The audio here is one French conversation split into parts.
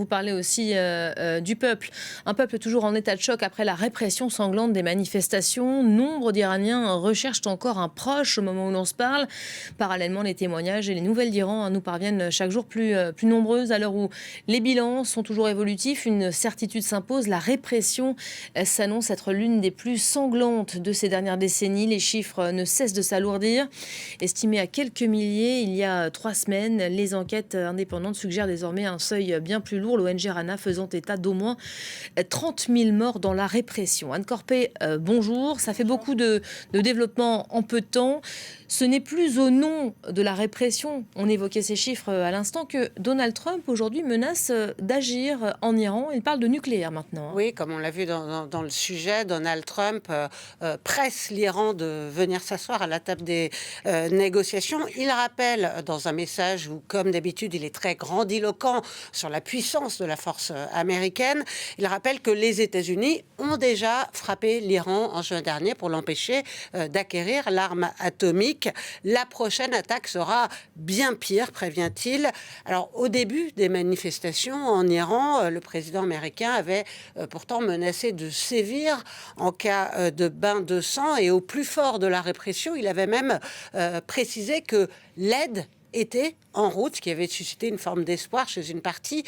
vous parler aussi du peuple. Un peuple toujours en état de choc après la répression sanglante des manifestations. Nombre d'Iraniens recherchent encore un proche au moment où l'on se parle. Parallèlement, les témoignages et les nouvelles d'Iran nous parviennent chaque jour plus nombreuses. À l'heure où les bilans sont toujours évolutifs, une certitude s'impose. La répression s'annonce être l'une des plus sanglantes de ces dernières décennies. Les chiffres ne cessent de s'alourdir. Estimés à quelques milliers il y a 3 semaines, les enquêtes indépendantes suggèrent désormais un seuil bien plus lourd. L'ONG RANA faisant état d'au moins 30 000 morts dans la répression. Anne Corpet, bonjour. Ça fait beaucoup de développement en peu de temps. Ce n'est plus au nom de la répression, on évoquait ces chiffres à l'instant, que Donald Trump aujourd'hui menace d'agir en Iran. Il parle de nucléaire maintenant. Oui, comme on l'a vu dans le sujet, Donald Trump presse l'Iran de venir s'asseoir à la table des négociations. Il rappelle dans un message où, comme d'habitude, il est très grandiloquent sur la puissance de la force américaine. Il rappelle que les États-Unis ont déjà frappé l'Iran en juin dernier pour l'empêcher d'acquérir l'arme atomique. La prochaine attaque sera bien pire, prévient-il. Alors, au début des manifestations en Iran, le président américain avait pourtant menacé de sévir en cas de bain de sang. Et au plus fort de la répression, il avait même précisé que l'aide était en route, ce qui avait suscité une forme d'espoir chez une partie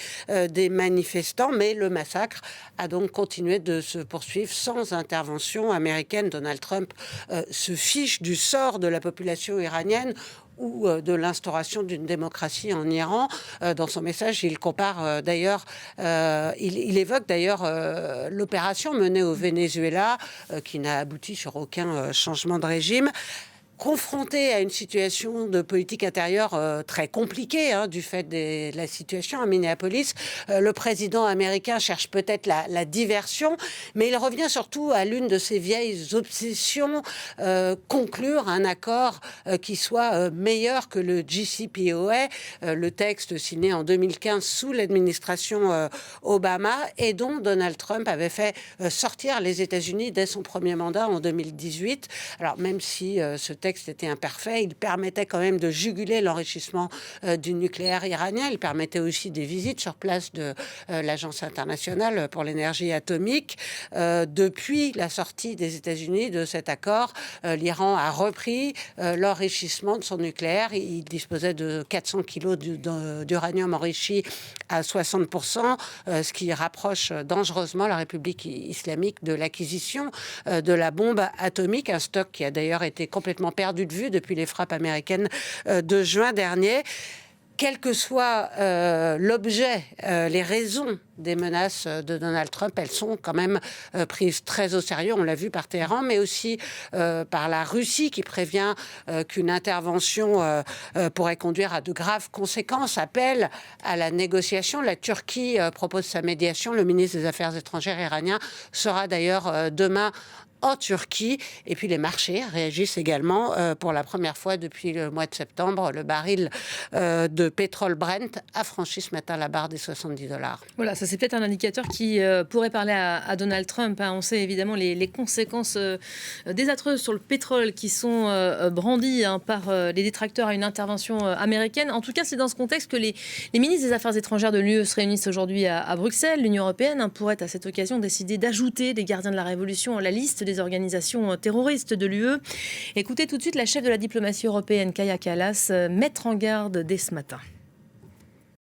des manifestants. Mais le massacre a donc continué de se poursuivre sans intervention américaine. Donald Trump se fiche du sort de la population iranienne ou de l'instauration d'une démocratie en Iran. Dans son message, il compare il évoque d'ailleurs l'opération menée au Venezuela qui n'a abouti sur aucun changement de régime. Confronté à une situation de politique intérieure très compliquée du fait de la situation à Minneapolis, le président américain cherche peut-être la diversion, mais il revient surtout à l'une de ses vieilles obsessions, conclure un accord qui soit meilleur que le JCPOA, le texte signé en 2015 sous l'administration Obama et dont Donald Trump avait fait sortir les États-Unis dès son premier mandat en 2018. Alors même si ce texte était imparfait, il permettait quand même de juguler l'enrichissement du nucléaire iranien. Il permettait aussi des visites sur place de l'Agence internationale pour l'énergie atomique. Depuis la sortie des États-Unis de cet accord, l'Iran a repris l'enrichissement de son nucléaire. Il disposait de 400 kilos d'uranium enrichi à 60%, ce qui rapproche dangereusement la République islamique de l'acquisition de la bombe atomique, un stock qui a d'ailleurs été complètement perdu de vue depuis les frappes américaines de juin dernier. Quel que soit l'objet, les raisons des menaces de Donald Trump, elles sont quand même prises très au sérieux. On l'a vu par Téhéran, mais aussi par la Russie qui prévient qu'une intervention pourrait conduire à de graves conséquences. Appelle à la négociation. La Turquie propose sa médiation. Le ministre des Affaires étrangères iranien sera d'ailleurs demain en Turquie. Et puis les marchés réagissent également. Pour la première fois depuis le mois de septembre, le baril de pétrole Brent a franchi ce matin la barre des $70. Voilà, ça c'est peut-être un indicateur qui pourrait parler à Donald Trump. On sait évidemment les conséquences désastreuses sur le pétrole qui sont brandies par les détracteurs à une intervention américaine. En tout cas, c'est dans ce contexte que les ministres des Affaires étrangères de l'UE se réunissent aujourd'hui à Bruxelles. L'Union européenne pourrait à cette occasion décider d'ajouter les gardiens de la Révolution à la liste des organisations terroristes de l'UE. Écoutez tout de suite la chef de la diplomatie européenne, Kaja Kallas, mettre en garde dès ce matin.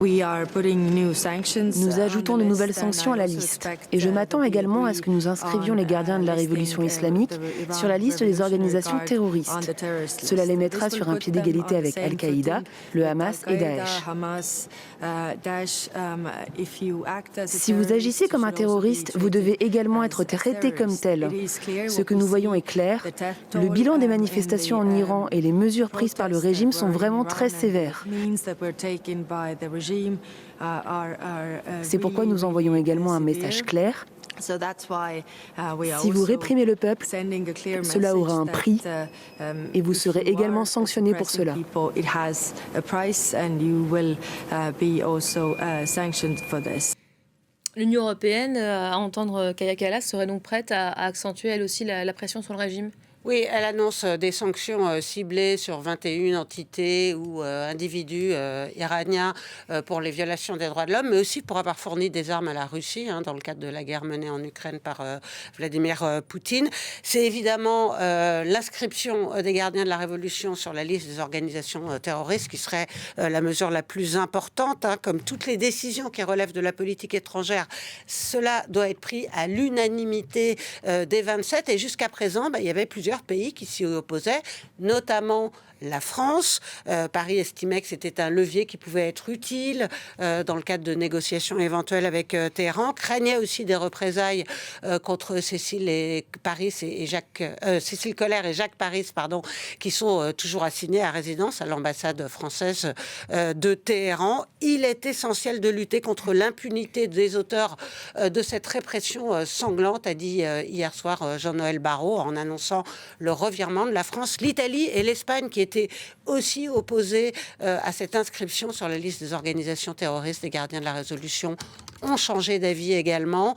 Nous ajoutons de nouvelles sanctions à la liste. Et je m'attends également à ce que nous inscrivions les gardiens de la révolution islamique sur la liste des organisations terroristes. Cela les mettra sur un pied d'égalité avec Al-Qaïda, le Hamas et Daesh. Si vous agissez comme un terroriste, vous devez également être traité comme tel. Ce que nous voyons est clair. Le bilan des manifestations en Iran et les mesures prises par le régime sont vraiment très sévères. C'est pourquoi nous envoyons également un message clair. Si vous réprimez le peuple, cela aura un prix et vous serez également sanctionné pour cela. L'Union européenne, à entendre Kaja Kallas, serait donc prête à accentuer elle aussi la pression sur le régime ? Oui, elle annonce des sanctions ciblées sur 21 entités ou individus iraniens pour les violations des droits de l'homme, mais aussi pour avoir fourni des armes à la Russie dans le cadre de la guerre menée en Ukraine par Vladimir Poutine. C'est évidemment l'inscription des gardiens de la Révolution sur la liste des organisations terroristes qui serait la mesure la plus importante. Comme toutes les décisions qui relèvent de la politique étrangère, cela doit être pris à l'unanimité des 27. Et jusqu'à présent, il y avait plusieurs pays qui s'y opposaient, notamment la France. Paris estimait que c'était un levier qui pouvait être utile dans le cadre de négociations éventuelles avec Téhéran. Craignait aussi des représailles contre Cécile Collère et Jacques Paris, qui sont toujours assignés à résidence à l'ambassade française de Téhéran. Il est essentiel de lutter contre l'impunité des auteurs de cette répression sanglante, a dit hier soir Jean-Noël Barrot, en annonçant le revirement de la France, l'Italie et l'Espagne, qui étaient aussi opposés à cette inscription sur la liste des organisations terroristes des gardiens de la Résolution, ont changé d'avis également.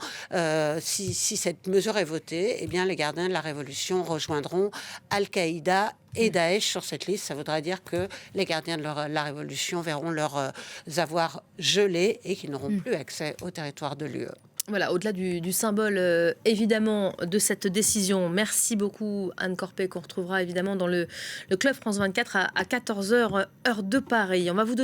Si cette mesure est votée, eh bien, les gardiens de la Révolution rejoindront Al-Qaïda et Daesh sur cette liste. Ça voudra dire que les gardiens de la Révolution verront leurs avoirs gelés et qu'ils n'auront plus accès au territoire de l'UE. Voilà, au-delà du symbole, évidemment, de cette décision. Merci beaucoup, Anne Corpet, qu'on retrouvera évidemment dans le Club France 24 à 14h, heure de Paris. On va vous donner